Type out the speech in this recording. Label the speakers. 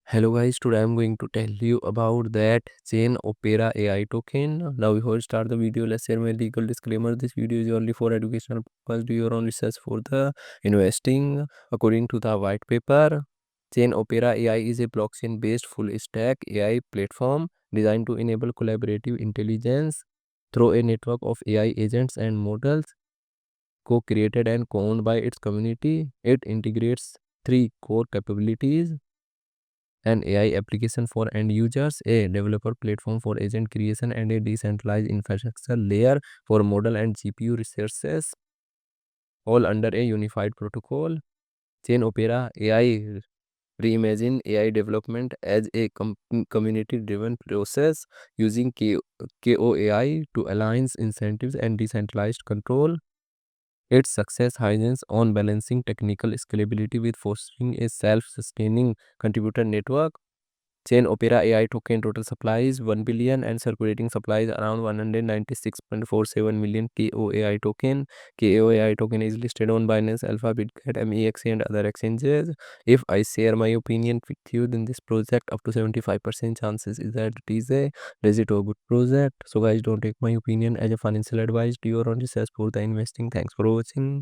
Speaker 1: Hello guys, today I'm going to tell you about that ChainOpera AI token. Now before we start the video, let's share my legal disclaimer. This video is only for educational purpose. Do your own research for the investing. According to the white paper, ChainOpera AI is a blockchain-based full-stack AI platform designed to enable collaborative intelligence through a network of AI agents and models co-created and co-owned by its community. It integrates three core capabilities: an AI application for end users, a developer platform for agent creation, and a decentralized infrastructure layer for model and GPU resources, all under a unified protocol. ChainOpera AI reimagine AI development as a community-driven process using COAI to align incentives and decentralized control. Its success hinges on balancing technical scalability with fostering a self-sustaining contributor network. ChainOpera AI token total supply is 1 billion and circulating supply is around 196.47 million COAI token. COAI token is listed on Binance Alpha, Bitget, MEX and other exchanges. If I share my opinion with you, then this project up to 75% chances is that it is a legit or good project. So guys, don't take my opinion as a financial advice. Do your own research for the investing. Thanks for watching.